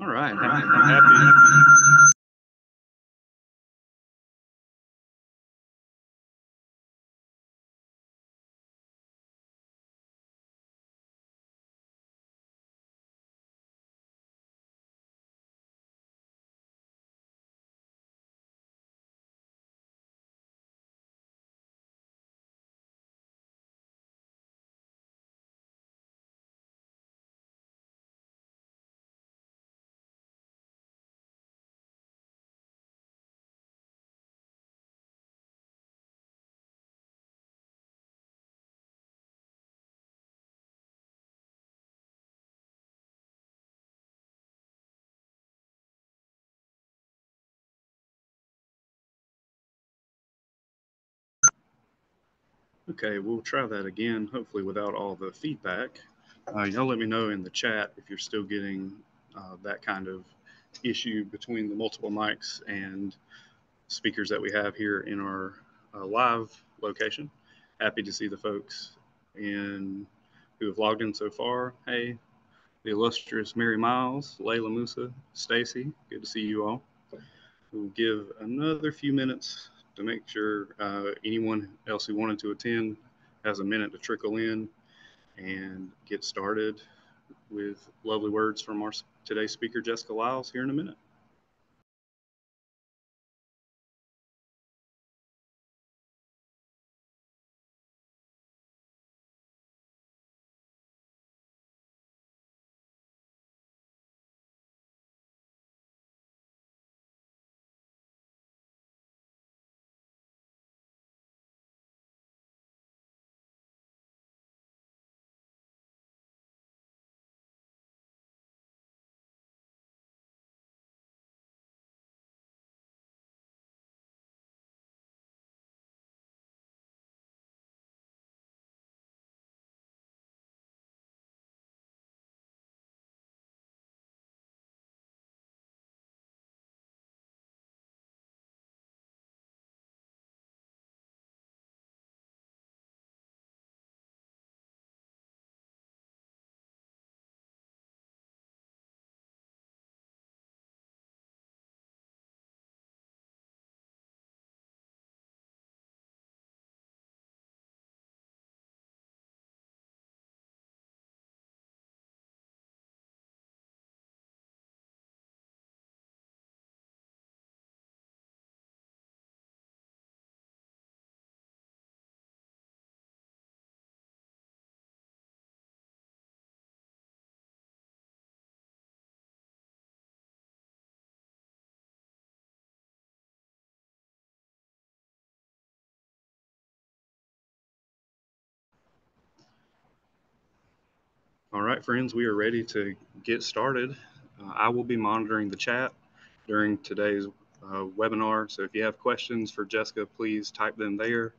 All right. All right. I'm happy. Okay, we'll try that again, hopefully without all the feedback. Y'all let me know in the chat if you're still getting that kind of issue between the multiple mics and speakers that we have here in our live location. Happy to see the folks in who have logged in so far. Hey, the illustrious Mary Miles, Layla Musa, Stacy, good to see you all. We'll give another few minutes to make sure anyone else who wanted to attend has a minute to trickle in and get started with lovely words from our today's speaker, Jessica Lyles, here in a minute. All right, friends, we are ready to get started. I will be monitoring the chat during today's webinar. So if you have questions for Jessica, please type them there.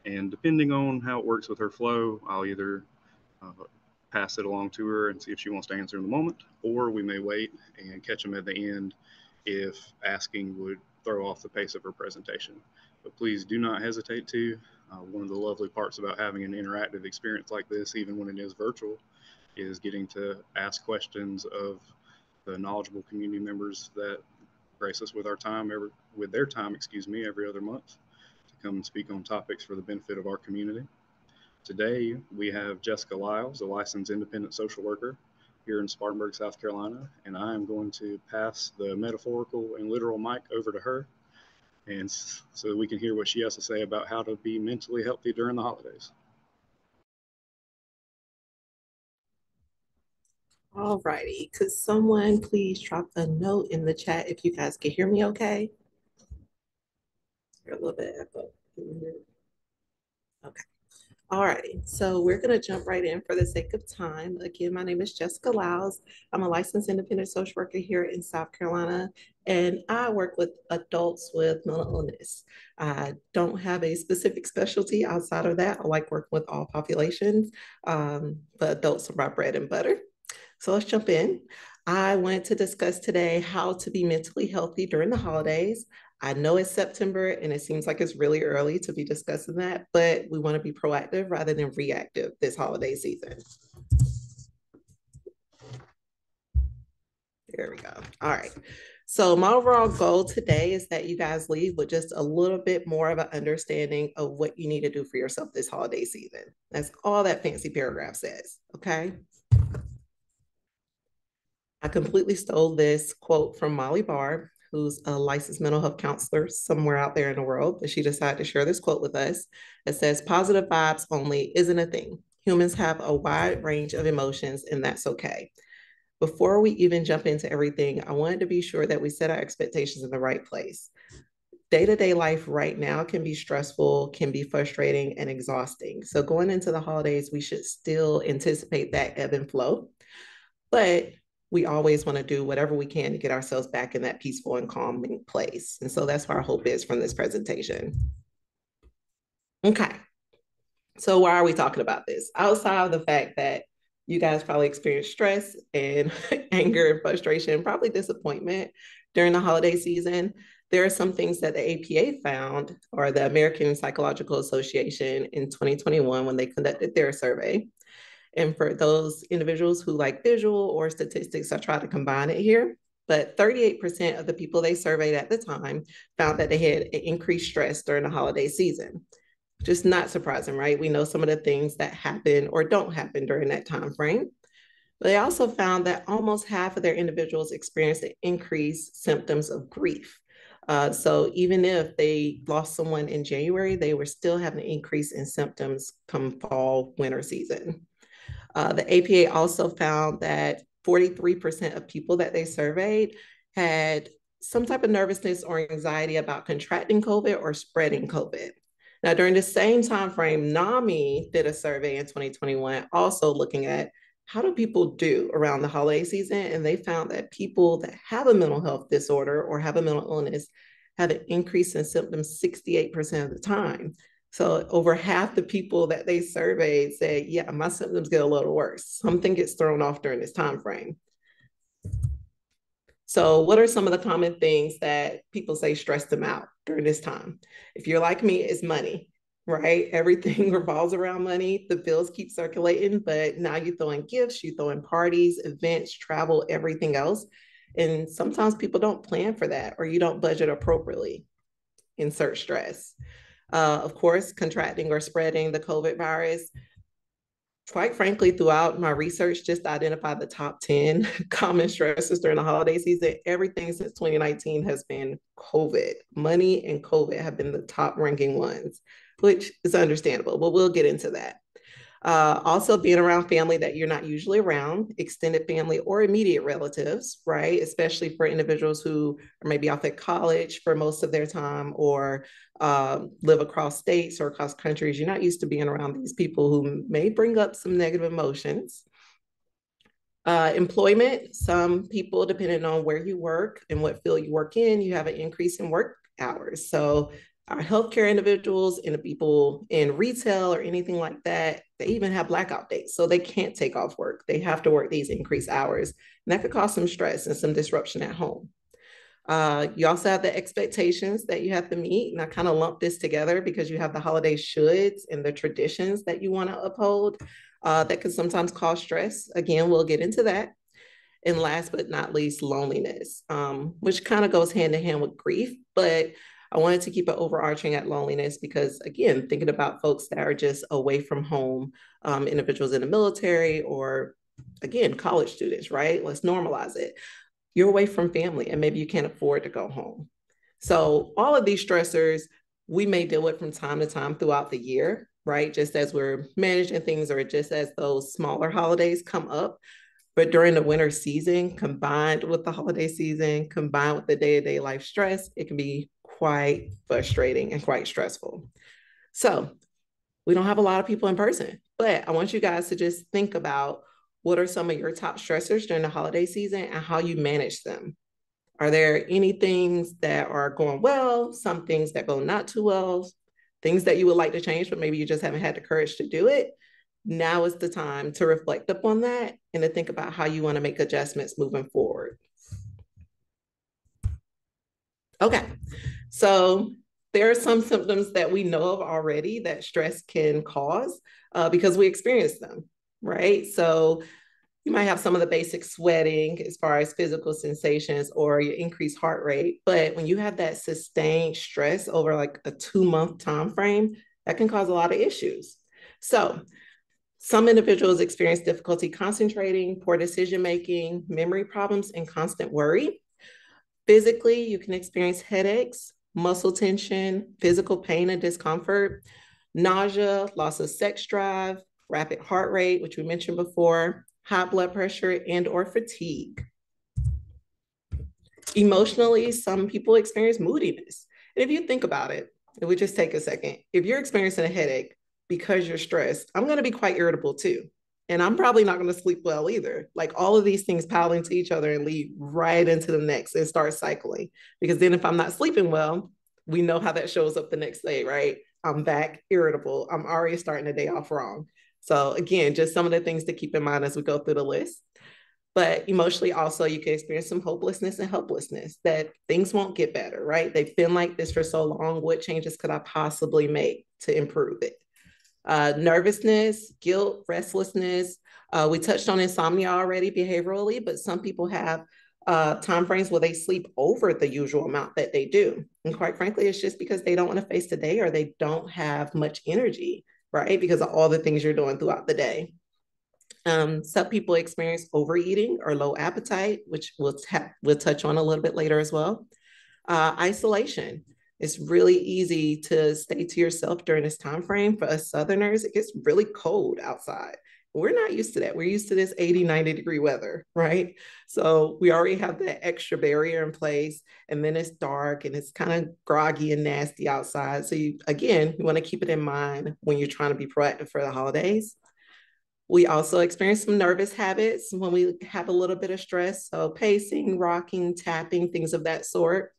And depending on how it works with her flow, I'll either uh, pass it along to her and see if she wants to answer in the moment, or we may wait and catch them at the end if asking would throw off the pace of her presentation. But please do not hesitate to. One of the lovely parts about having an interactive experience like this, even when it is virtual, is getting to ask questions of the knowledgeable community members that grace us with our time with their time, every other month to come and speak on topics for the benefit of our community. Today, we have Jessica Lyles, a licensed independent social worker here in Spartanburg, South Carolina, and I am going to pass the metaphorical and literal mic over to her, and so that we can hear what she has to say about how to be mentally healthy during the holidays. All righty. Could someone please drop a note in the chat if you guys can hear me okay? You're a little bit echo. Okay. All right, so we're going to jump right in for the sake of time. Again, my name is Jessica Lyles. I'm a licensed independent social worker here in South Carolina, and I work with adults with mental illness. I don't have a specific specialty outside of that. I like working with all populations, but adults are my bread and butter. So let's jump in. I wanted to discuss today how to be mentally healthy during the holidays. I know it's September and it seems like it's really early to be discussing that, but we want to be proactive rather than reactive this holiday season. There we go. All right. So my overall goal today is that you guys leave with just a little bit more of an understanding of what you need to do for yourself this holiday season. That's all that fancy paragraph says. Okay. I completely stole this quote from Molly Barr, who's a licensed mental health counselor somewhere out there in the world, but she decided to share this quote with us. It says, "Positive vibes only isn't a thing. Humans have a wide range of emotions, and that's okay." Before we even jump into everything, I wanted to be sure that we set our expectations in the right place. Day-to-day life right now can be stressful, can be frustrating and exhausting. So going into the holidays, we should still anticipate that ebb and flow, but we always want to do whatever we can to get ourselves back in that peaceful and calming place. And so that's what our hope is from this presentation. Okay. So why are we talking about this? Outside of the fact that you guys probably experience stress and anger and frustration, probably disappointment during the holiday season, there are some things that the APA found, or the American Psychological Association, in 2021 when they conducted their survey. And for those individuals who like visual or statistics, I try to combine it here. But 38% of the people they surveyed at the time found that they had increased stress during the holiday season. Just not surprising, right? We know some of the things that happen or don't happen during that time frame. But they also found that almost half of their individuals experienced an increased symptoms of grief. So even if they lost someone in January, they were still having an increase in symptoms come fall, winter season. The APA also found that 43% of people that they surveyed had some type of nervousness or anxiety about contracting COVID or spreading COVID. Now, during the same time frame, NAMI did a survey in 2021, also looking at how do people do around the holiday season, and they found that people that have a mental health disorder or have a mental illness had an increase in symptoms 68% of the time. So over half the people that they surveyed said, yeah, my symptoms get a little worse. Something gets thrown off during this time frame. So what are some of the common things that people say stress them out during this time? If you're like me, it's money, right? Everything revolves around money. The bills keep circulating, but now you throw in gifts, you throw in parties, events, travel, everything else. And sometimes people don't plan for that, or you don't budget appropriately. Insert stress. Of course, contracting or spreading the COVID virus. Quite frankly, throughout my research, just to identify the top 10 common stressors during the holiday season, everything since 2019 has been COVID. Money and COVID have been the top ranking ones, which is understandable, but we'll get into that. Also, being around family that you're not usually around, extended family or immediate relatives, right? Especially for individuals who are maybe off at college for most of their time, or live across states or across countries. You're not used to being around these people who may bring up some negative emotions. Employment, some people, depending on where you work and what field you work in, you have an increase in work hours. So our healthcare individuals and the people in retail or anything like that, they even have blackout dates. So they can't take off work. They have to work these increased hours. And that could cause some stress and some disruption at home. You also have the expectations that you have to meet. And I kind of lump this together because you have the holiday shoulds and the traditions that you want to uphold. That can sometimes cause stress. Again, we'll get into that. And last but not least, loneliness, which kind of goes hand in hand with grief. But I wanted to keep it overarching at loneliness because, again, thinking about folks that are just away from home, individuals in the military, or again, college students, right? Let's normalize it. You're away from family and maybe you can't afford to go home. So all of these stressors we may deal with from time to time throughout the year, right? Just as we're managing things or just as those smaller holidays come up. But during the winter season, combined with the holiday season, combined with the day-to-day life stress, it can be quite frustrating and quite stressful. So we don't have a lot of people in person, but I want you guys to just think about what are some of your top stressors during the holiday season and how you manage them. Are there any things that are going well, some things that go not too well, things that you would like to change, but maybe you just haven't had the courage to do it? Now is the time to reflect upon that and to think about how you want to make adjustments moving forward. Okay, so there are some symptoms that we know of already that stress can cause because we experience them, right? So You might have some of the basic sweating as far as physical sensations or your increased heart rate. But when you have that sustained stress over like a 2 month time frame, that can cause a lot of issues. So some individuals experience difficulty concentrating, poor decision making, memory problems, and constant worry. Physically, you can experience headaches, muscle tension, physical pain and discomfort, nausea, loss of sex drive, rapid heart rate, which we mentioned before, high blood pressure, and or fatigue. Emotionally, some people experience moodiness. And if you think about it, if we just take a second, if you're experiencing a headache because you're stressed, I'm going to be quite irritable too. And I'm probably not going to sleep well either. Like all of these things pile into each other and lead right into the next and start cycling. Because then if I'm not sleeping well, we know how that shows up the next day, right? I'm back irritable. I'm already starting the day off wrong. So again, just some of the things to keep in mind as we go through the list. But emotionally, also, you can experience some hopelessness and helplessness that things won't get better, right? They've been like this for so long. What changes could I possibly make to improve it? Nervousness, guilt, restlessness. We touched on insomnia already behaviorally, but some people have time frames where they sleep over the usual amount that they do. And quite frankly, it's just because they don't want to face the day or they don't have much energy, right? Because of all the things you're doing throughout the day. Some people experience overeating or low appetite, which we'll touch on a little bit later as well. Isolation. It's really easy to stay to yourself during this time frame. For us Southerners, it gets really cold outside. We're not used to that. We're used to this 80, 90-degree weather, right? So we already have that extra barrier in place. And then it's dark and it's kind of groggy and nasty outside. So you want to keep it in mind when you're trying to be proactive for the holidays. We also experience some nervous habits when we have a little bit of stress. So pacing, rocking, tapping, things of that sort.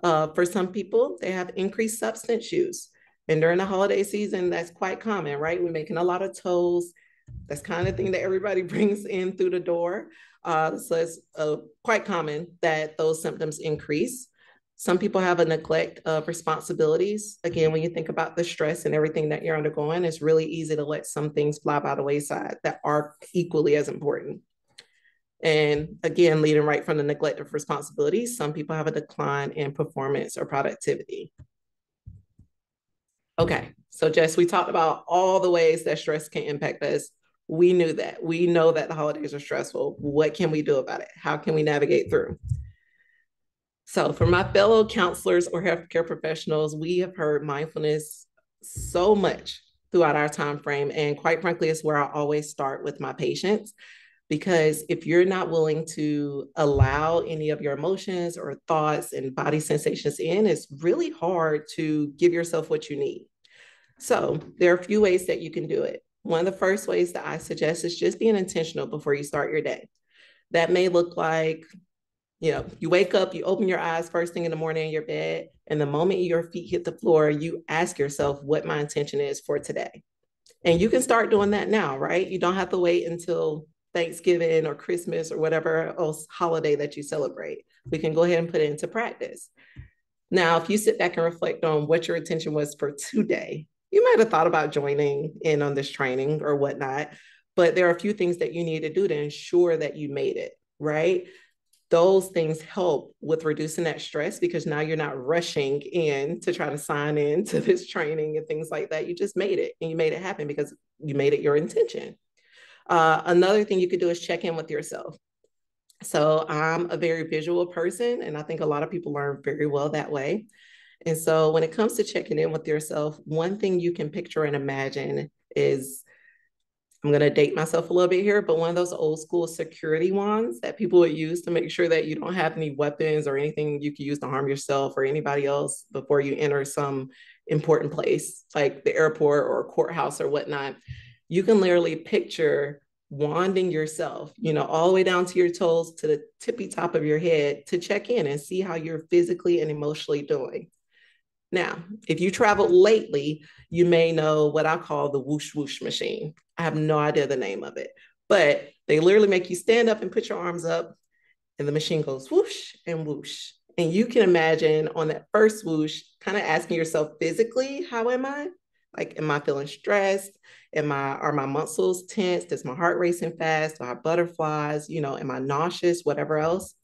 For some people, they have increased substance use. And during the holiday season, that's quite common, right? We're making a lot of toast. That's kind of thing that everybody brings in through the door. So it's quite common that those symptoms increase. Some people have a neglect of responsibilities. Again, when you think about the stress and everything that you're undergoing, it's really easy to let some things fly by the wayside that are equally as important. And again, leading right from the neglect of responsibilities, some people have a decline in performance or productivity. Okay, so Jess, we talked about all the ways that stress can impact us. We knew that. We know that the holidays are stressful. What can we do about it? How can we navigate through? So, for my fellow counselors or healthcare professionals, we have heard mindfulness so much throughout our time frame. And quite frankly, it's where I always start with my patients. Because if you're not willing to allow any of your emotions or thoughts and body sensations in, it's really hard to give yourself what you need. So, there are a few ways that you can do it. One of the first ways that I suggest is just being intentional before you start your day. That may look like you wake up, you open your eyes first thing in the morning in your bed, and the moment your feet hit the floor, you ask yourself what my intention is for today. And you can start doing that now, right? You don't have to wait until Thanksgiving or Christmas or whatever else holiday that you celebrate. We can go ahead and put it into practice. Now, if you sit back and reflect on what your intention was for today, you might have thought about joining in on this training or whatnot, but there are a few things that you need to do to ensure that you made it, right? Those things help with reducing that stress because now you're not rushing in to try to sign in to this training and things like that. You just made it and you made it happen because you made it your intention. Another thing you could do is check in with yourself. So I'm a very visual person, and I think a lot of people learn very well that way. And so when it comes to checking in with yourself, one thing you can picture and imagine is I'm going to date myself a little bit here, but one of those old school security wands that people would use to make sure that you don't have any weapons or anything you can use to harm yourself or anybody else before you enter some important place like the airport or a courthouse or whatnot. You can literally picture wanding yourself, all the way down to your toes to the tippy top of your head to check in and see how you're physically and emotionally doing. Now, if you traveled lately, you may know what I call the whoosh whoosh machine. I have no idea the name of it, but they literally make you stand up and put your arms up, and the machine goes whoosh and whoosh. And you can imagine on that first whoosh, kind of asking yourself physically, how am I? Like, am I feeling stressed? Are my muscles tense? Is my heart racing fast? Do I have butterflies? Am I nauseous? Whatever else.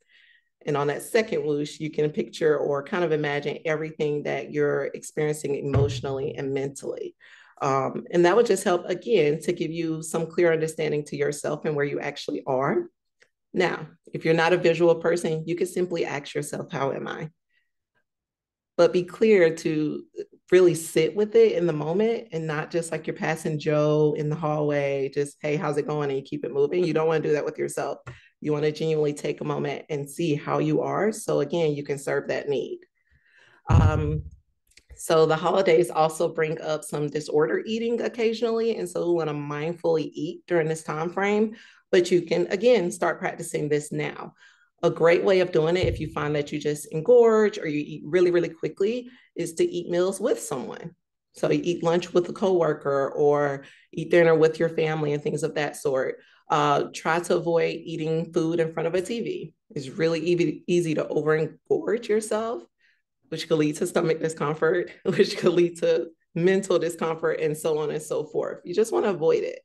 And on that second whoosh, you can picture or kind of imagine everything that you're experiencing emotionally and mentally. And that would just help, again, to give you some clear understanding to yourself and where you actually are. Now, if you're not a visual person, you can simply ask yourself, how am I? But be clear to really sit with it in the moment and not just like you're passing Joe in the hallway, just, hey, how's it going? And you keep it moving. You don't want to do that with yourself. You want to genuinely take a moment and see how you are. So again, you can serve that need. Um, so the holidays also bring up some disorder eating occasionally, and so we want to mindfully eat during this time frame. But you can again start practicing this now. A great way of doing it, if you find that you just engorge or you eat really, really quickly, is to eat meals with someone. So you eat lunch with a coworker or eat dinner with your family and things of that sort. Try to avoid eating food in front of a TV. It's really easy to overengorge yourself, which could lead to stomach discomfort, which could lead to mental discomfort, and so on and so forth. You just want to avoid it.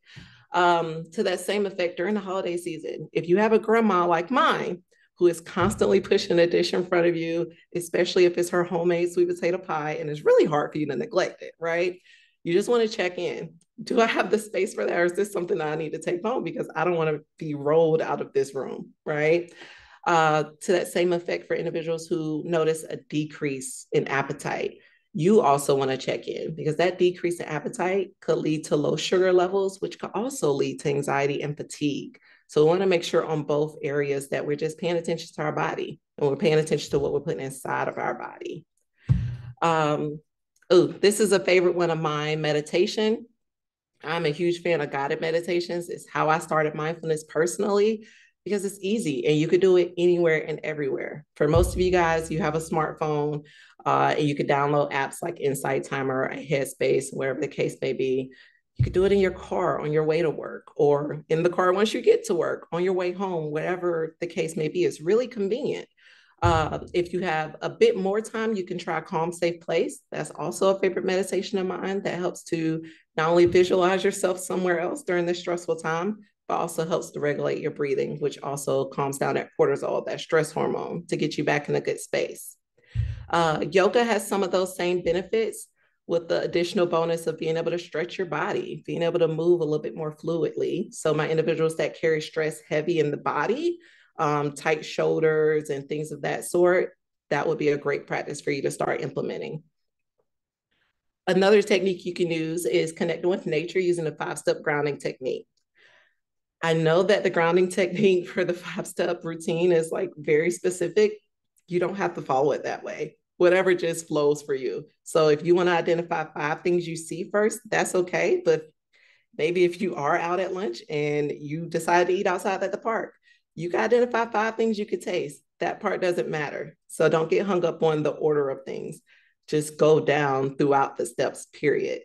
To that same effect during the holiday season, if you have a grandma like mine who is constantly pushing a dish in front of you, especially if it's her homemade sweet potato pie, and it's really hard for you to neglect it, right? You just want to check in. Do I have the space for that? Or is this something that I need to take home because I don't want to be rolled out of this room, right? To that same effect for individuals who notice a decrease in appetite, you also want to check in because that decrease in appetite could lead to low sugar levels, which could also lead to anxiety and fatigue. So we want to make sure on both areas that we're just paying attention to our body and we're paying attention to what we're putting inside of our body. Oh, this is a favorite one of mine, meditation. I'm a huge fan of guided meditations. It's how I started mindfulness personally because it's easy and you could do it anywhere and everywhere. For most of you guys, you have a smartphone and you could download apps like Insight Timer, Headspace, wherever the case may be. You could do it in your car on your way to work or in the car once you get to work, on your way home, whatever the case may be. It's really convenient. If you have a bit more time, you can try Calm, Safe Place. That's also a favorite meditation of mine that helps to not only visualize yourself somewhere else during this stressful time, but also helps to regulate your breathing, which also calms down that cortisol, that stress hormone, to get you back in a good space. Yoga has some of those same benefits with the additional bonus of being able to stretch your body, being able to move a little bit more fluidly. So my individuals that carry stress heavy in the body, tight shoulders and things of that sort, that would be a great practice for you to start implementing. Another technique you can use is connecting with nature using a 5-step grounding technique. I know that the grounding technique for the 5-step routine is like very specific. You don't have to follow it that way. Whatever just flows for you. So if you want to identify 5 things you see first, that's okay. But maybe if you are out at lunch and you decide to eat outside at the park, you can identify 5 things you could taste. That part doesn't matter. So don't get hung up on the order of things. Just go down throughout the steps, period.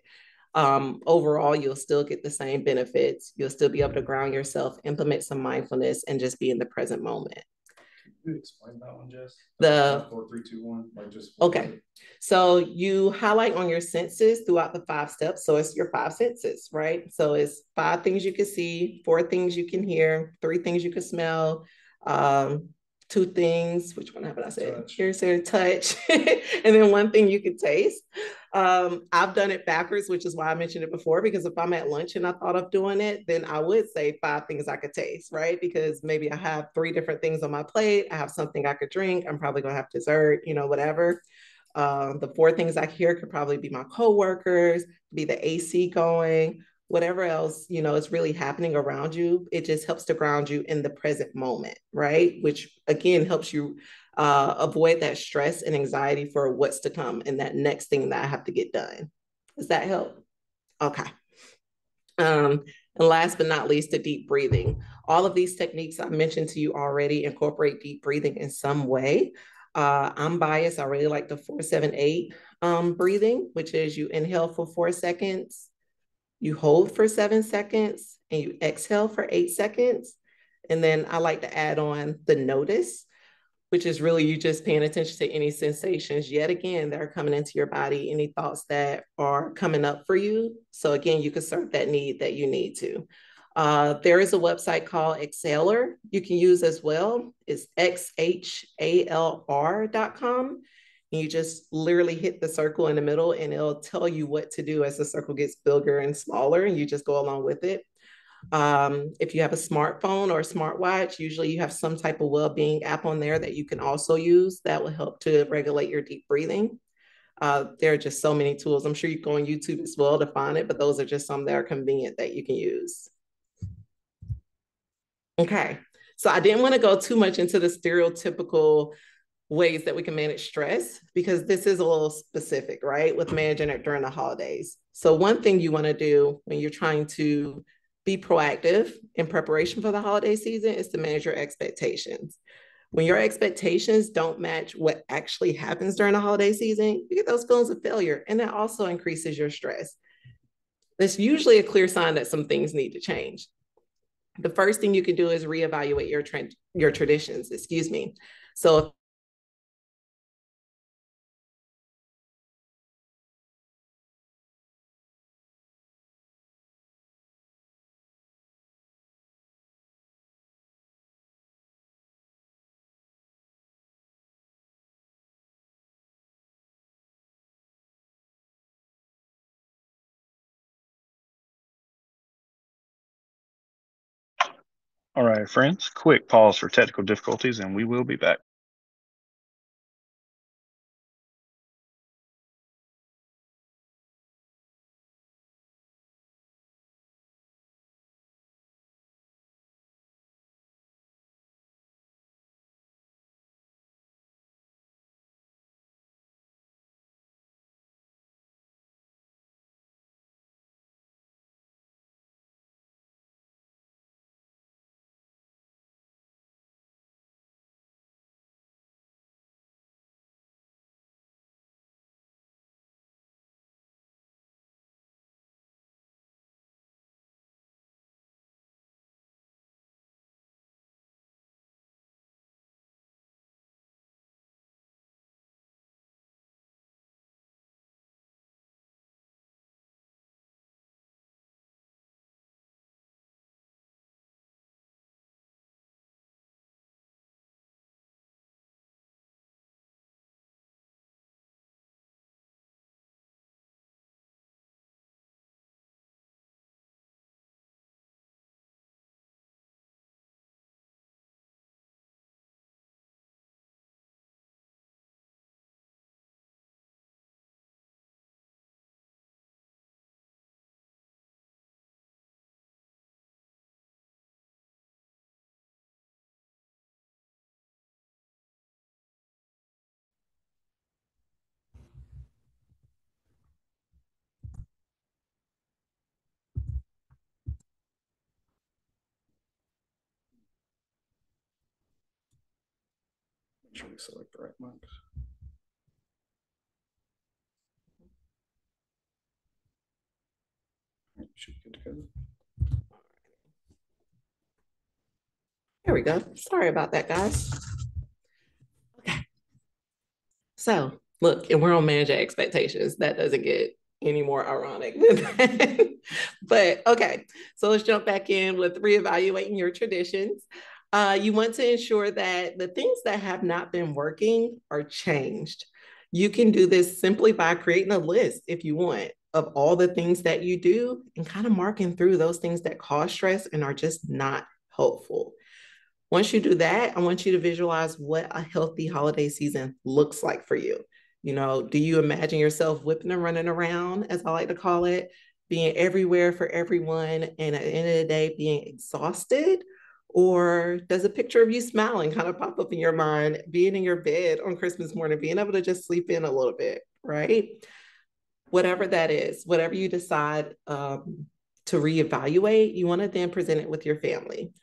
Overall, you'll still get the same benefits. You'll still be able to ground yourself, implement some mindfulness, and just be in the present moment. Can you explain that one, Jess? The 4, 3, 2, 1. Like just okay. So you highlight on your senses throughout the 5 steps. So it's your 5 senses, right? So it's 5 things you can see, 4 things you can hear, 3 things you can smell, 2 things. Which one haven't I said? Here's your touch, and then 1 thing you can taste. I've done it backwards, which is why I mentioned it before, because if I'm at lunch and I thought of doing it, then I would say 5 things I could taste, right? Because maybe I have 3 different things on my plate. I have something I could drink. I'm probably going to have dessert, whatever. The 4 things I hear could probably be my coworkers, be the AC going, whatever else, is really happening around you. It just helps to ground you in the present moment, right? Which again helps you avoid that stress and anxiety for what's to come and that next thing that I have to get done. Does that help? Okay. And last but not least, the deep breathing. All of these techniques I mentioned to you already incorporate deep breathing in some way. I'm biased. I really like the 4-7-8 breathing, which is you inhale for 4 seconds, you hold for 7 seconds, and you exhale for 8 seconds. And then I like to add on the notice. which is really you just paying attention to any sensations yet again that are coming into your body, any thoughts that are coming up for you. So again, you can serve that need that you need to. There is a website called Exhaler you can use as well. It's xhalr.com. And you just literally hit the circle in the middle and it'll tell you what to do as the circle gets bigger and smaller, and you just go along with it. If you have a smartphone or a smartwatch, usually you have some type of well-being app on there that you can also use that will help to regulate your deep breathing. There are just so many tools. I'm sure you can go on YouTube as well to find it, but those are just some that are convenient that you can use. Okay, so I didn't want to go too much into the stereotypical ways that we can manage stress because this is a little specific, right? With managing it during the holidays. So one thing you want to do when you're trying to be proactive in preparation for the holiday season is to manage your expectations. When your expectations don't match what actually happens during the holiday season, you get those feelings of failure, and that also increases your stress. That's usually a clear sign that some things need to change. The first thing you can do is reevaluate your traditions, excuse me. So All right, friends, quick pause for technical difficulties, and we will be back. Make sure we select the right mics. Should be good to go. there we go. Sorry about that, guys. Okay. So look, and we're on managing expectations. That doesn't get any more ironic than that. But okay, so let's jump back in with reevaluating your traditions. You want to ensure that the things that have not been working are changed. You can do this simply by creating a list if you want of all the things that you do and kind of marking through those things that cause stress and are just not helpful. Once you do that, I want you to visualize what a healthy holiday season looks like for you. You know, do you imagine yourself whipping and running around, as I like to call it, being everywhere for everyone, and at the end of the day, being exhausted? Or does a picture of you smiling kind of pop up in your mind, being in your bed on Christmas morning, being able to just sleep in a little bit, right? Whatever that is, whatever you decide to reevaluate, you want to then present it with your family.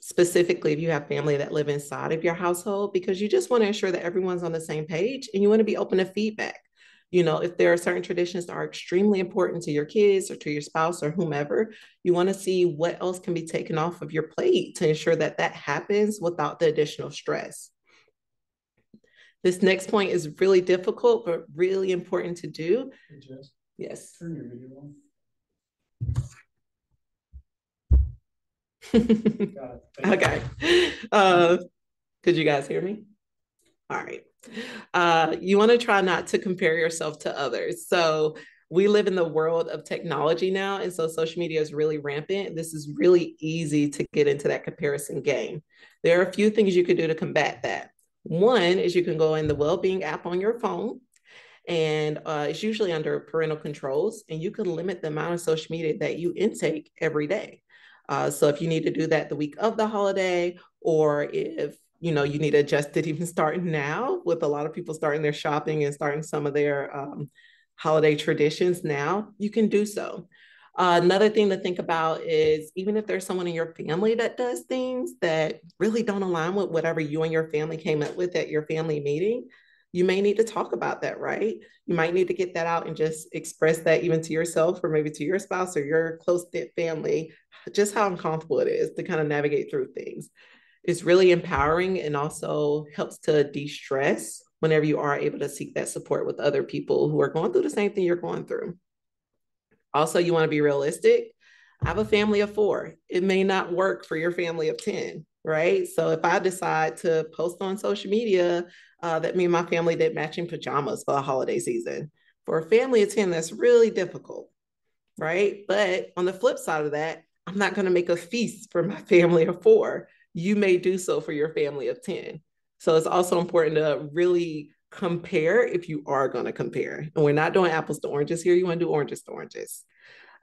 Specifically, if you have family that live inside of your household, because you just want to ensure that everyone's on the same page and you want to be open to feedback. You know, if there are certain traditions that are extremely important to your kids or to your spouse or whomever, you want to see what else can be taken off of your plate to ensure that that happens without the additional stress. This next point is really difficult, but really important to do. Hey, Jess, Yes. turn your video on. Got it. Okay. Could you guys hear me? All right. You want to try not to compare yourself to others. So we live in the world of technology now, and so social media is really rampant. This is really easy to get into that comparison game. There are a few things you could do to combat that. One is you can go in the well-being app on your phone, and it's usually under parental controls, and you can limit the amount of social media that you intake every day. So if you need to do that the week of the holiday, or if you need to adjust it even starting now, with a lot of people starting their shopping and starting some of their holiday traditions now, you can do so. Another thing to think about is, even if there's someone in your family that does things that really don't align with whatever you and your family came up with at your family meeting, you may need to talk about that, right? You might need to get that out and just express that even to yourself, or maybe to your spouse or your close knit family, just how uncomfortable it is to kind of navigate through things. It's really empowering, and also helps to de-stress whenever you are able to seek that support with other people who are going through the same thing you're going through. Also, you want to be realistic. I have a family of 4. It may not work for your family of 10, right? So if I decide to post on social media that me and my family did matching pajamas for the holiday season, for a family of 10, that's really difficult, right? But on the flip side of that, I'm not going to make a feast for my family of 4. You may do so for your family of 10. So it's also important to really compare if you are going to compare. And we're not doing apples to oranges here. You want to do oranges to oranges.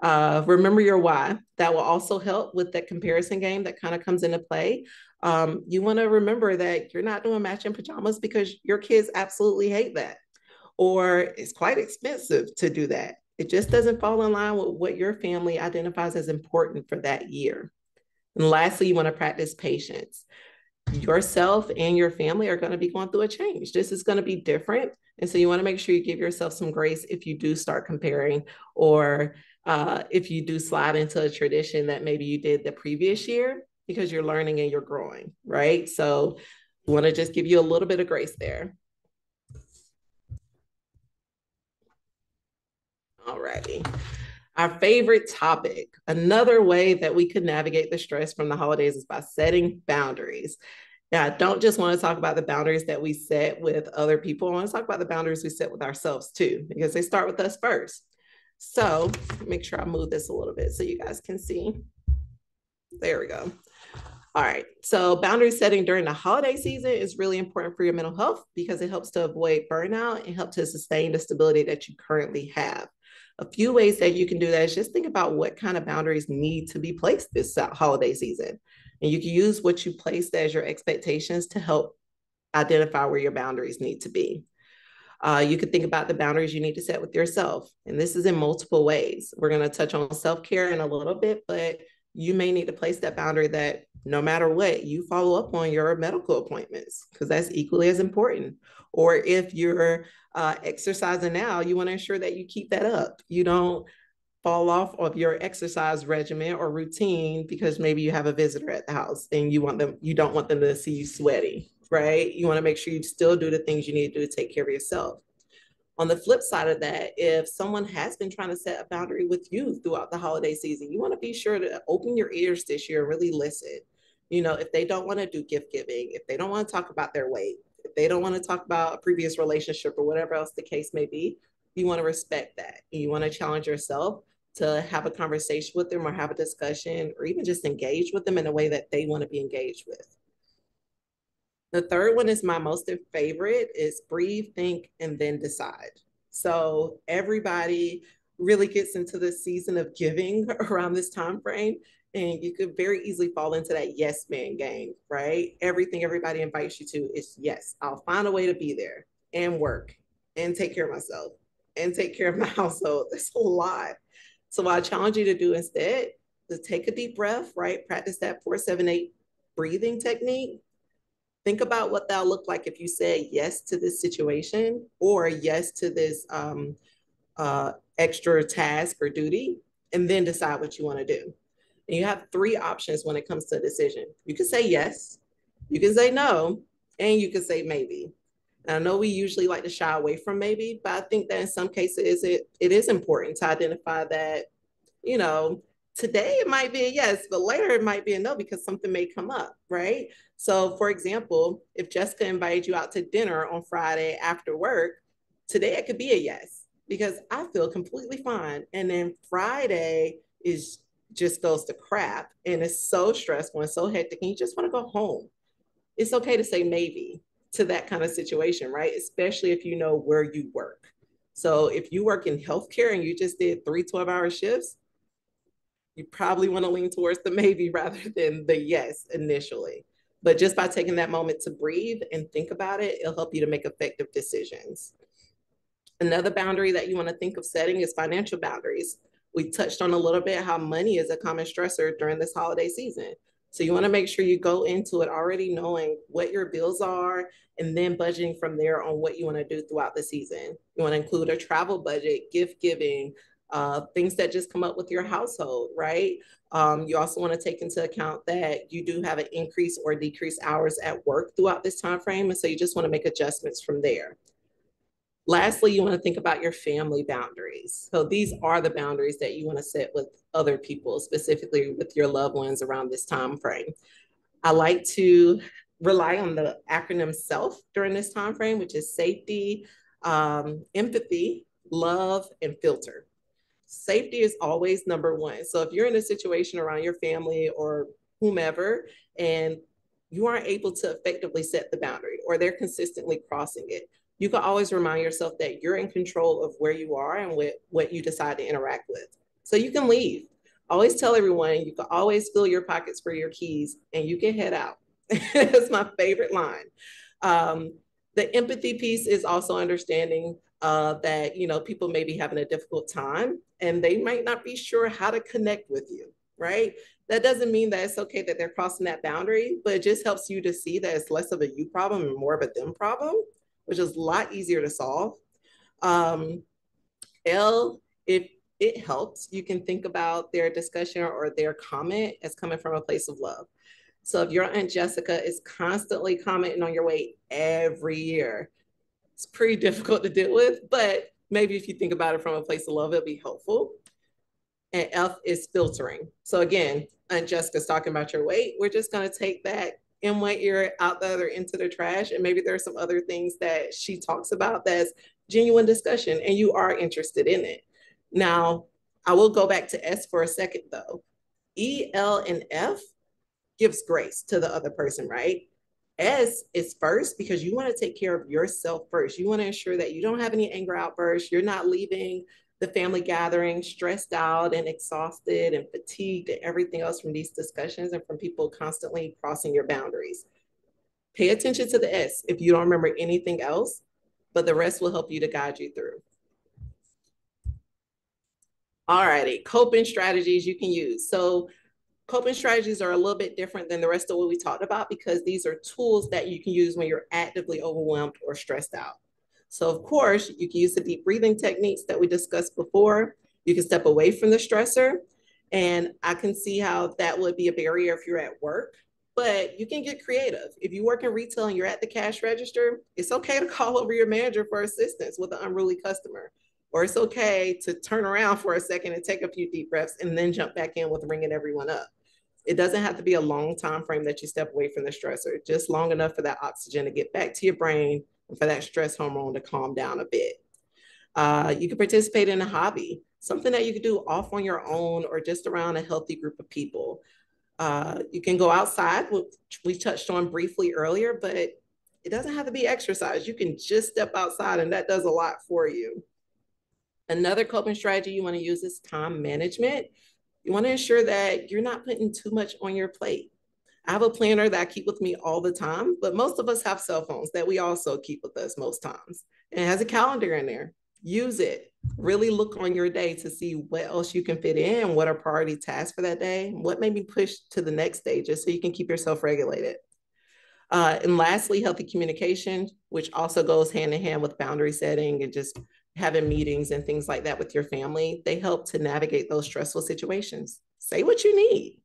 Remember your why. That will also help with that comparison game that kind of comes into play. You want to remember that you're not doing matching pajamas because your kids absolutely hate that, or it's quite expensive to do that. It just doesn't fall in line with what your family identifies as important for that year. And lastly, you want to practice patience. Yourself and your family are going to be going through a change. This is going to be different. And so you want to make sure you give yourself some grace if you do start comparing, or if you do slide into a tradition that maybe you did the previous year, because you're learning and you're growing, right? So we want to just give you a little bit of grace there. All righty. Our favorite topic. Another way that we could navigate the stress from the holidays is by setting boundaries. Now, I don't just want to talk about the boundaries that we set with other people. I want to talk about the boundaries we set with ourselves too, because they start with us first. So make sure I move this a little bit so you guys can see. There we go. All right. So boundary setting during the holiday season is really important for your mental health, because it helps to avoid burnout and help to sustain the stability that you currently have. A few ways that you can do that is just think about what kind of boundaries need to be placed this holiday season. And you can use what you placed as your expectations to help identify where your boundaries need to be. You could think about the boundaries you need to set with yourself. And this is in multiple ways. We're going to touch on self-care in a little bit, but you may need to place that boundary that no matter what, you follow up on your medical appointments, because that's equally as important. Or if you're exercising now, you want to ensure that you keep that up. You don't fall off of your exercise regimen or routine because maybe you have a visitor at the house and you don't want them to see you sweaty, right? You want to make sure you still do the things you need to do to take care of yourself. On the flip side of that, if someone has been trying to set a boundary with you throughout the holiday season, you want to be sure to open your ears this year and really listen. If they don't want to do gift giving, if they don't want to talk about their weight, if they don't want to talk about a previous relationship or whatever else the case may be, you want to respect that. And you want to challenge yourself to have a conversation with them, or have a discussion, or even just engage with them in a way that they want to be engaged with. The third one is my most favorite, is breathe, think, and then decide. So everybody really gets into the season of giving around this time frame, and you could very easily fall into that yes man game, right? Everything everybody invites you to is yes, I'll find a way to be there and work and take care of myself and take care of my household. That's a lot. So what I challenge you to do instead is take a deep breath, right? Practice that 4-7-8 breathing technique. Think about what that'll look like if you say yes to this situation, or yes to this extra task or duty, and then decide what you want to do. And you have 3 options when it comes to a decision. You can say yes, you can say no, and you can say maybe. And I know we usually like to shy away from maybe, but I think that in some cases it is important to identify that, you know, today it might be a yes, but later it might be a no because something may come up, right? So, for example, if Jessica invited you out to dinner on Friday after work, today it could be a yes because I feel completely fine. And then Friday is just goes to crap and it's so stressful and so hectic, and you just want to go home. It's okay to say maybe to that kind of situation, right? Especially if you know where you work. So if you work in healthcare and you just did 3 12-hour shifts, you probably want to lean towards the maybe rather than the yes initially. But just by taking that moment to breathe and think about it, it'll help you to make effective decisions. Another boundary that you want to think of setting is financial boundaries. We touched on a little bit how money is a common stressor during this holiday season. So you want to make sure you go into it already knowing what your bills are and then budgeting from there on what you want to do throughout the season. You want to include a travel budget, gift giving, things that just come up with your household, right? You also want to take into account that you do have an increase or decrease hours at work throughout this time frame. And so you just want to make adjustments from there. Lastly, you want to think about your family boundaries. So these are the boundaries that you want to set with other people, specifically with your loved ones around this time frame. I like to rely on the acronym SELF during this time frame, which is safety, empathy, love, and filter. Safety is always number one. So if you're in a situation around your family or whomever, and you aren't able to effectively set the boundary or they're consistently crossing it, you can always remind yourself that you're in control of where you are and what you decide to interact with. So you can leave. Always tell everyone you can always fill your pockets for your keys and you can head out. That's my favorite line. Um, the empathy piece is also understanding that people may be having a difficult time and they might not be sure how to connect with you, right? That doesn't mean that it's okay that they're crossing that boundary, but it just helps you to see that it's less of a you problem and more of a them problem, which is a lot easier to solve. um, L, if it helps, you can think about their discussion or their comment as coming from a place of love. So if your Aunt Jessica is constantly commenting on your weight every year, it's pretty difficult to deal with, but maybe if you think about it from a place of love, it'll be helpful. And F is filtering. So again, Aunt Jessica's talking about your weight. We're just going to take that in one ear, out the other into the trash. And maybe there's some other things that she talks about that's genuine discussion and you are interested in it. Now, I will go back to S for a second though. E, L, and F gives grace to the other person, right? S is first because you want to take care of yourself first. You want to ensure that you don't have any anger outbursts. You're not leaving the family gathering stressed out and exhausted and fatigued and everything else from these discussions and from people constantly crossing your boundaries. Pay attention to the S if you don't remember anything else, but the rest will help you to guide you through. All righty, coping strategies you can use. So coping strategies are a little bit different than the rest of what we talked about because these are tools that you can use when you're actively overwhelmed or stressed out. So, of course, you can use the deep breathing techniques that we discussed before. You can step away from the stressor. And I can see how that would be a barrier if you're at work, but you can get creative. If you work in retail and you're at the cash register, it's okay to call over your manager for assistance with an unruly customer. Or it's okay to turn around for a second and take a few deep breaths and then jump back in with ringing everyone up. It doesn't have to be a long time frame that you step away from the stressor, just long enough for that oxygen to get back to your brain and for that stress hormone to calm down a bit. You can participate in a hobby, something that you can do off on your own or just around a healthy group of people. You can go outside, which we touched on briefly earlier, but it doesn't have to be exercise. You can just step outside and that does a lot for you. Another coping strategy you want to use is time management. You want to ensure that you're not putting too much on your plate. I have a planner that I keep with me all the time, but most of us have cell phones that we also keep with us most times. And it has a calendar in there. Use it. Really look on your day to see what else you can fit in, what are priority tasks for that day, what may be pushed to the next stages so you can keep yourself regulated. And lastly, healthy communication, which also goes hand in hand with boundary setting and just having meetings and things like that with your family. They help to navigate those stressful situations. Say what you need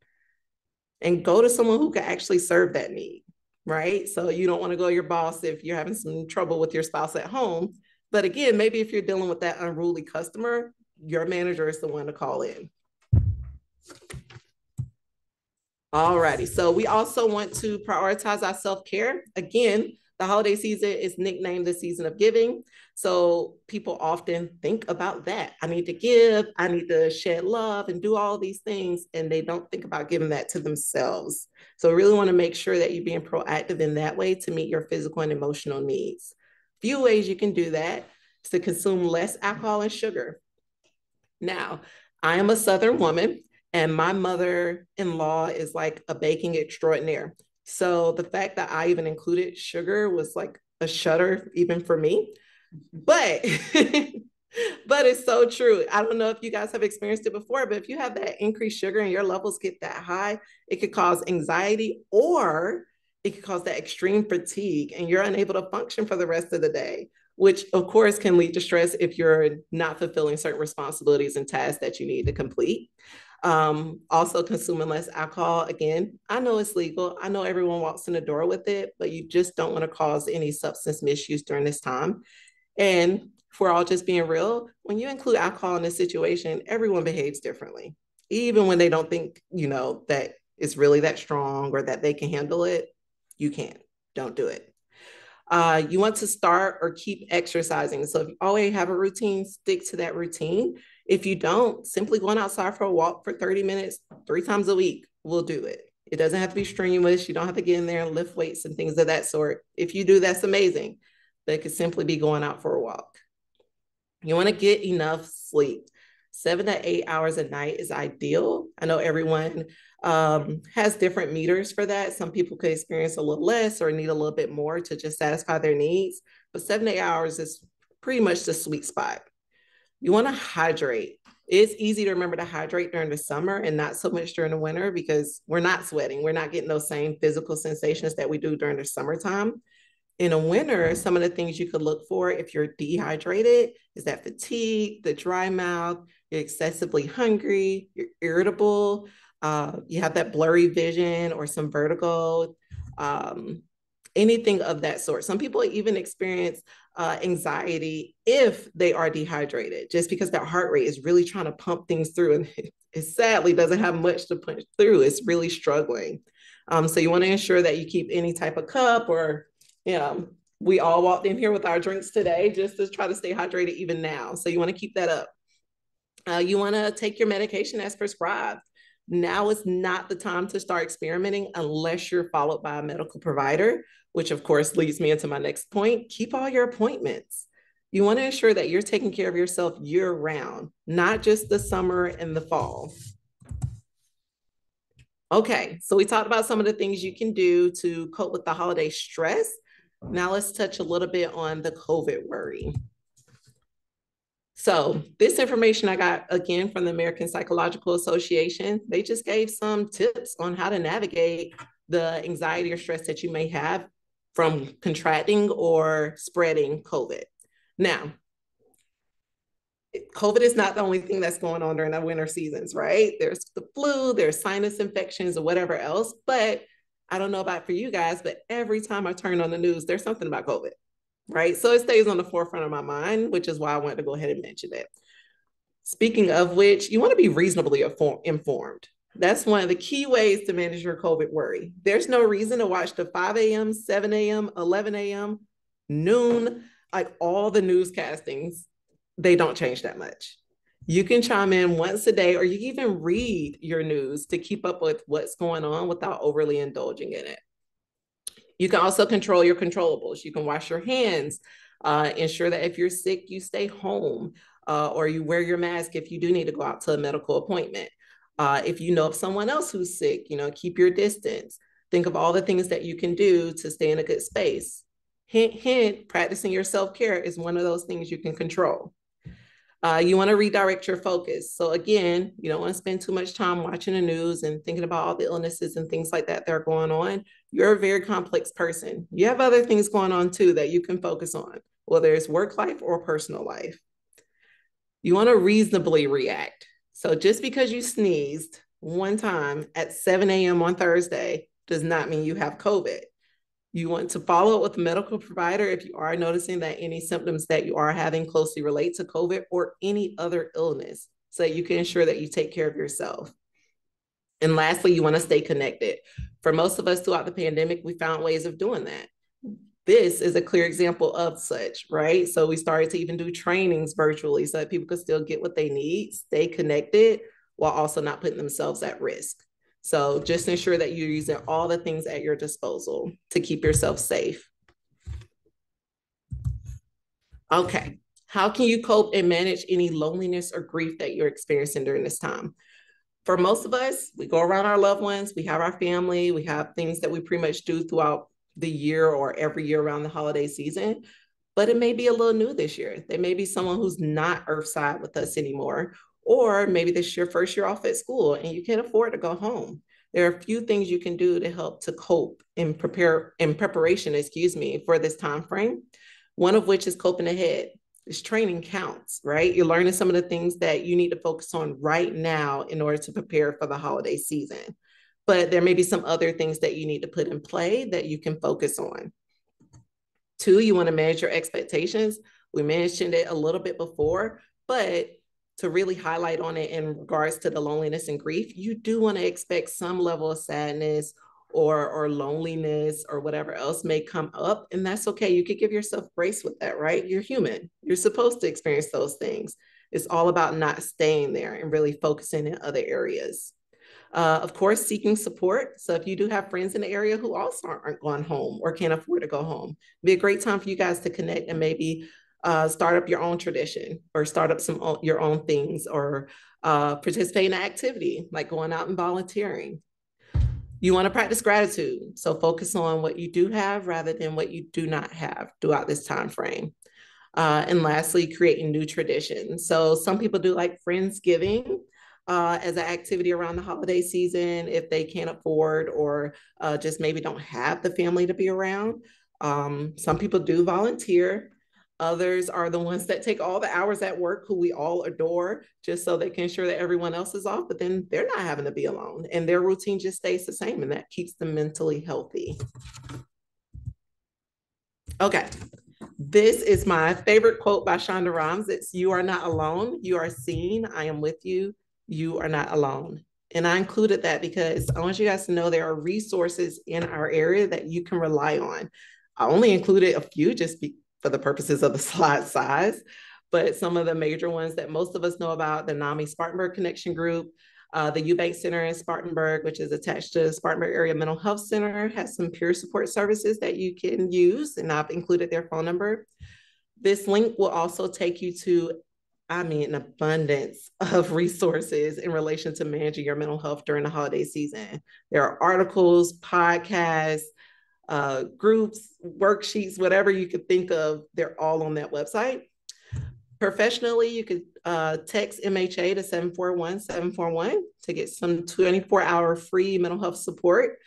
and go to someone who can actually serve that need. right? So you don't want to go to your boss if you're having some trouble with your spouse at home. But again, maybe if you're dealing with that unruly customer, your manager is the one to call in. Alrighty, so we also want to prioritize our self-care. Again, the holiday season is nicknamed the season of giving. So people often think about that. I need to give, I need to shed love and do all these things, and they don't think about giving that to themselves. So we really want to make sure that you're being proactive in that way to meet your physical and emotional needs. Few ways you can do that is to consume less alcohol and sugar. Now, I am a Southern woman, and my mother in law is like a baking extraordinaire. So the fact that I even included sugar was like a shudder, even for me. But but it's so true. I don't know if you guys have experienced it before, but if you have that increased sugar and your levels get that high, it could cause anxiety, or it could cause that extreme fatigue and you're unable to function for the rest of the day, which of course can lead to stress if you're not fulfilling certain responsibilities and tasks that you need to complete. Also consuming less alcohol. Again, I know it's legal. I know everyone walks in the door with it, but you just don't want to cause any substance misuse during this time. And if we're all just being real, when you include alcohol in this situation, everyone behaves differently. Even when they don't think, that it's really that strong or that they can handle it, you can't. Don't do it. You want to start or keep exercising. So if you always have a routine, stick to that routine. If you don't, simply going outside for a walk for 30 minutes, 3 times a week will do it. It doesn't have to be strenuous. You don't have to get in there and lift weights and things of that sort. If you do, that's amazing. But it could simply be going out for a walk. You want to get enough sleep. 7 to 8 hours a night is ideal. I know everyone has different meters for that. Some people could experience a little less or need a little bit more to just satisfy their needs. But 7 to 8 hours is pretty much the sweet spot. You want to hydrate. It's easy to remember to hydrate during the summer and not so much during the winter because we're not sweating. We're not getting those same physical sensations that we do during the summertime. In a winter, some of the things you could look for if you're dehydrated is that fatigue, the dry mouth, you're excessively hungry, you're irritable, you have that blurry vision or some vertigo, um, anything of that sort. Some people even experience anxiety if they are dehydrated, just because their heart rate is really trying to pump things through and it sadly doesn't have much to punch through. It's really struggling. So you want to ensure that you keep any type of cup or we all walked in here with our drinks today just to try to stay hydrated even now. So you want to keep that up. You want to take your medication as prescribed. Now is not the time to start experimenting unless you're followed by a medical provider, which of course leads me into my next point. Keep all your appointments. You want to ensure that you're taking care of yourself year round, not just the summer and the fall. Okay, so we talked about some of the things you can do to cope with the holiday stress. Now let's touch a little bit on the COVID worry. So this information I got again from the American Psychological Association. They just gave some tips on how to navigate the anxiety or stress that you may have from contracting or spreading COVID. Now, COVID is not the only thing that's going on during the winter seasons, right? There's the flu, there's sinus infections, or whatever else. But I don't know about for you guys, but every time I turn on the news, there's something about COVID, right? So it stays on the forefront of my mind, which is why I wanted to go ahead and mention it. Speaking of which, you want to be reasonably informed. That's one of the key ways to manage your COVID worry. There's no reason to watch the 5 a.m., 7 a.m., 11 a.m., noon, like all the newscastings. They don't change that much. You can chime in once a day, or you can even read your news to keep up with what's going on without overly indulging in it. You can also control your controllables. You can wash your hands, ensure that if you're sick, you stay home, or you wear your mask if you do need to go out to a medical appointment. If you know of someone else who's sick, keep your distance. Think of all the things that you can do to stay in a good space. Hint, hint, practicing your self-care is one of those things you can control. You want to redirect your focus. So again, you don't want to spend too much time watching the news and thinking about all the illnesses and things like that that are going on. You're a very complex person. You have other things going on too that you can focus on, whether it's work life or personal life. You want to reasonably react. So just because you sneezed one time at 7 a.m. on Thursday does not mean you have COVID. You want to follow up with a medical provider if you are noticing that any symptoms that you are having closely relate to COVID or any other illness, so that you can ensure that you take care of yourself. And lastly, you want to stay connected. For most of us throughout the pandemic, we found ways of doing that. This is a clear example of such, right? So we started to even do trainings virtually so that people could still get what they need, stay connected, while also not putting themselves at risk. So just ensure that you're using all the things at your disposal to keep yourself safe. Okay, how can you cope and manage any loneliness or grief that you're experiencing during this time? For most of us, we go around our loved ones, we have our family, we have things that we pretty much do throughout the year or every year around the holiday season, but it may be a little new this year. There may be someone who's not Earthside with us anymore, or maybe this is your first year off at school and you can't afford to go home. There are a few things you can do to help to cope and prepare in preparation, for this time frame. One of which is coping ahead. This training counts, right? You're learning some of the things that you need to focus on right now in order to prepare for the holiday season. But there may be some other things that you need to put in play that you can focus on. Two, you want to manage your expectations. We mentioned it a little bit before, but to really highlight on it in regards to the loneliness and grief, you do want to expect some level of sadness or loneliness or whatever else may come up. And that's okay. You could give yourself grace with that, right? You're human. You're supposed to experience those things. It's all about not staying there and really focusing in other areas. Of course, seeking support. So if you do have friends in the area who also aren't going home or can't afford to go home, it'd be a great time for you guys to connect and maybe start up your own tradition or start up your own things or participate in an activity like going out and volunteering. You want to practice gratitude. So focus on what you do have rather than what you do not have throughout this time frame. And lastly, creating new traditions. So some people do like Friendsgiving as an activity around the holiday season if they can't afford or just maybe don't have the family to be around. Some people do volunteer. Others are the ones that take all the hours at work who we all adore just so they can ensure that everyone else is off, but then they're not having to be alone and their routine just stays the same and that keeps them mentally healthy. Okay, this is my favorite quote by Shonda Rhimes. It's "You are not alone. You are seen. I am with you. You are not alone." And I included that because I want you guys to know there are resources in our area that you can rely on. I only included a few for the purposes of the slide size, but some of the major ones that most of us know about, the NAMI Spartanburg Connection Group, the Eubank Center in Spartanburg, which is attached to Spartanburg Area Mental Health Center, has some peer support services that you can use, and I've included their phone number. This link will also take you to, an abundance of resources in relation to managing your mental health during the holiday season. There are articles, podcasts, groups, worksheets, whatever you could think of, they're all on that website. Professionally, you could text MHA to 741-741 to get some 24-hour free mental health support.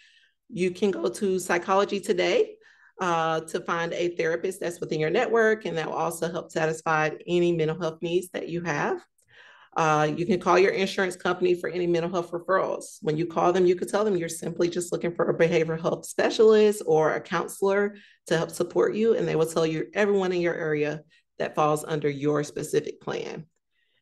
You can go to Psychology Today to find a therapist that's within your network, and that will also help satisfy any mental health needs that you have. You can call your insurance company for any mental health referrals. When you call them, you could tell them you're simply just looking for a behavioral health specialist or a counselor to help support you, and they will tell you everyone in your area that falls under your specific plan.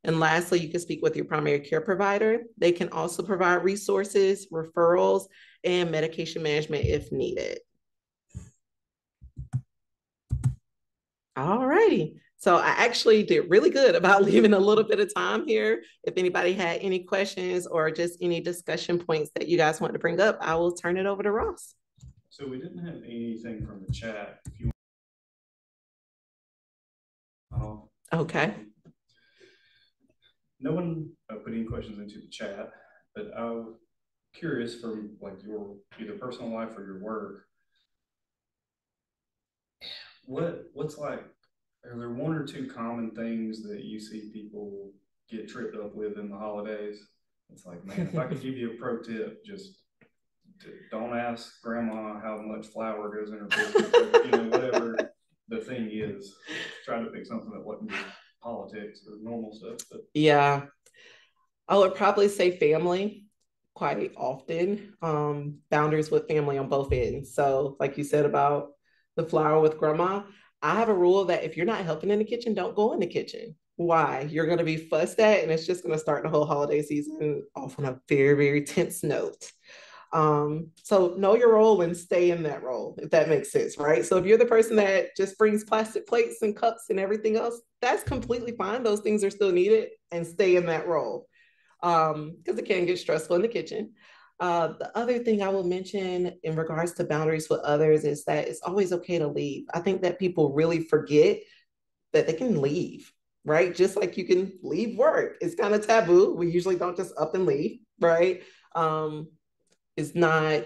And lastly, you can speak with your primary care provider. They can also provide resources, referrals, and medication management if needed. All righty. So I actually did really good about leaving a little bit of time here. If anybody had any questions or just any discussion points that you guys want to bring up, I will turn it over to Ross. So we didn't have anything from the chat. If you Okay. No one put any questions into the chat, but I'm curious from like your either personal life or your work, what's like, are there one or two common things that you see people get tripped up with in the holidays? It's like, man, if I could give you a pro tip, just don't ask grandma how much flour goes in her biscuit, but, whatever the thing is, try to pick something that wasn't just politics or normal stuff. But yeah, I would probably say family. quite often. Boundaries with family on both ends. So, like you said about the flour with grandma, I have a rule that if you're not helping in the kitchen, don't go in the kitchen. Why? You're going to be fussed at, and it's just going to start the whole holiday season off on a very, very tense note. So know your role and stay in that role, if that makes sense, right? So if you're the person that just brings plastic plates and cups and everything else, that's completely fine. Those things are still needed and stay in that role because it can get stressful in the kitchen. The other thing I will mention in regards to boundaries with others is that it's always okay to leave. I think that people really forget that they can leave, right? Just like you can leave work. It's kind of taboo. We usually don't just up and leave, right? It's not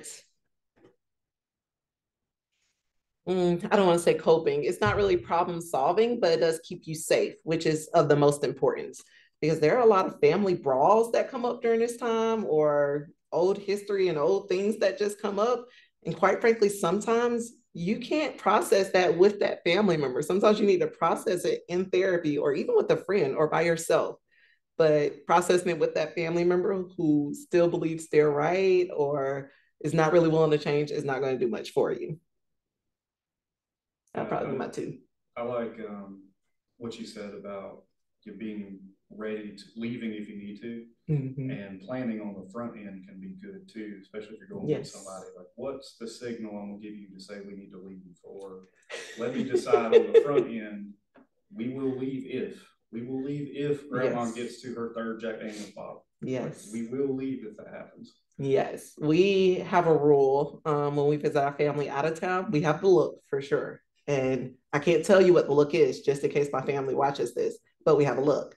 I don't want to say coping. It's not really problem solving, but it does keep you safe, which is of the most importance because there are a lot of family brawls that come up during this time or old history and old things that just come up. And quite frankly, sometimes you can't process that with that family member. Sometimes you need to process it in therapy or even with a friend or by yourself. But processing it with that family member who still believes they're right or is not really willing to change is not going to do much for you. That'd probably be my two. I like what you said about you being ready to leaving if you need to, and planning on the front end can be good too, especially if you're going with somebody. Like, what's the signal I'm gonna give you to say we need to leave for? Let me decide on the front end. We will leave if Grandma gets to her third Jack Daniel's bottle. Yes, like, we will leave if that happens. Yes, we have a rule when we visit our family out of town. We have the look for sure. And I can't tell you what the look is just in case my family watches this, but we have a look.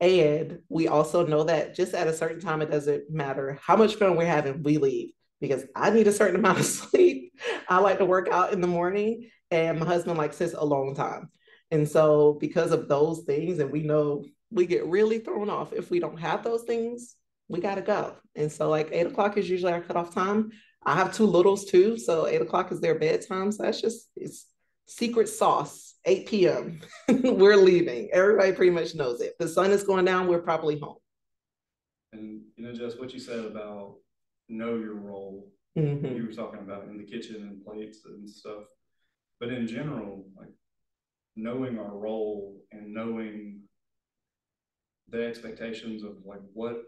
And we also know that just at a certain time, it doesn't matter how much fun we're having, we leave because I need a certain amount of sleep. I like to work out in the morning, and my husband likes his alone time. And so, because of those things, and we know we get really thrown off if we don't have those things, we got to go. And so, like 8 o'clock is usually our cutoff time. I have two littles too. So, 8 o'clock is their bedtime. So, that's just, it's secret sauce, 8 p.m. We're leaving. Everybody pretty much knows it. The sun is going down, we're probably home. And, just what you said about know your role. You were talking about in the kitchen and plates and stuff. But in general, like knowing our role and knowing the expectations of like what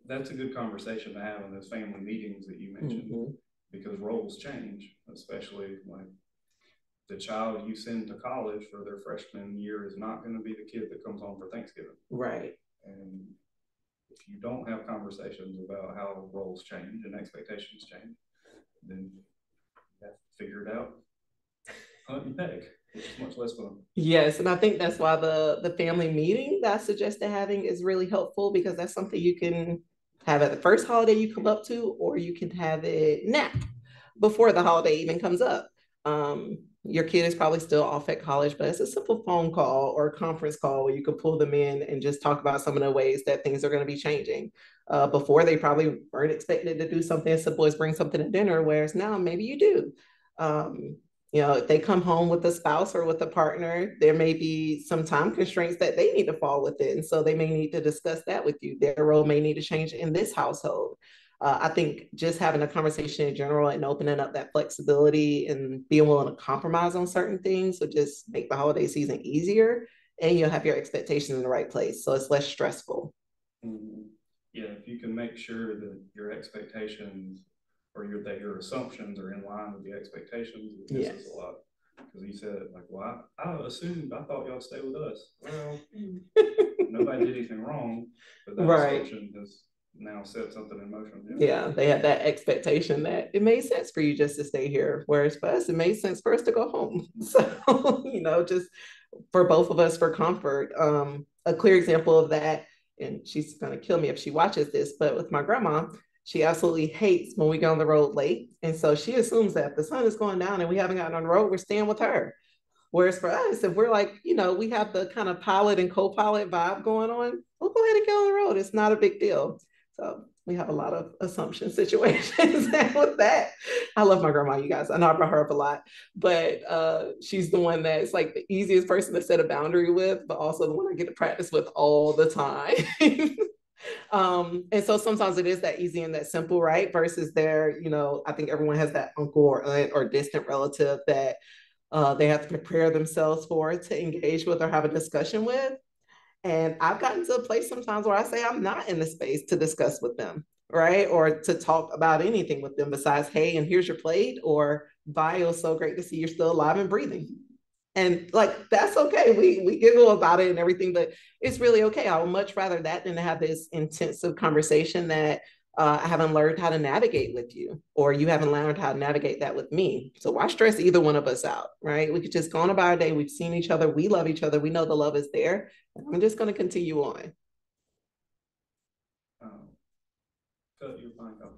that's a good conversation to have in those family meetings that you mentioned because roles change, especially like the child you send to college for their freshman year is not going to be the kid that comes home for Thanksgiving. Right. And if you don't have conversations about how roles change and expectations change, then you have to figure it out. Hunt and peck, which is much less fun. Yes, and I think that's why the family meeting that I suggested having is really helpful because that's something you can have at the first holiday you come up to, or you can have it now before the holiday even comes up. Your kid is probably still off at college, but it's a simple phone call or a conference call where you can pull them in and just talk about some of the ways that things are going to be changing. Before they probably weren't expected to do something as simple as bring something to dinner, whereas now maybe you do. If they come home with a spouse or with a partner, there may be some time constraints that they need to fall within. So they may need to discuss that with you. Their role may need to change in this household. I think just having a conversation in general and opening up that flexibility and being willing to compromise on certain things will just make the holiday season easier and you'll have your expectations in the right place. So it's less stressful. Yeah, if you can make sure that your expectations or that your assumptions are in line with the expectations, this is a lot. Because you said, like, well, I assumed, I thought y'all stay with us. Well, nobody did anything wrong, but that assumption has now set something in motion. Yeah, they had that expectation that it made sense for you just to stay here, whereas for us, it made sense for us to go home. So, just for both of us for comfort. A clear example of that, and she's going to kill me if she watches this, but with my grandma, she absolutely hates when we get on the road late. And so she assumes that if the sun is going down and we haven't gotten on the road, we're staying with her. Whereas for us, if we're like, we have the kind of pilot and co-pilot vibe going on, we'll go ahead and get on the road. It's not a big deal. So we have a lot of assumption situations with that. I love my grandma, you guys. I know I brought her up a lot, but she's the one that's like the easiest person to set a boundary with, but also the one I get to practice with all the time. And so sometimes it is that easy and that simple, right? Versus there, I think everyone has that uncle or aunt or distant relative that they have to prepare themselves for to engage with or have a discussion with. And I've gotten to a place sometimes where I say I'm not in the space to discuss with them, right? Or to talk about anything with them besides, hey, and here's your plate, or bye, it was so great to see you're still alive and breathing. And like that's okay. We giggle about it and everything, but it's really okay. I would much rather that than to have this intensive conversation that I haven't learned how to navigate with you, or you haven't learned how to navigate that with me. So why stress either one of us out, right? We could just go on about our day. We've seen each other. We love each other. We know the love is there. And I'm just going to continue on. Cut your mic off.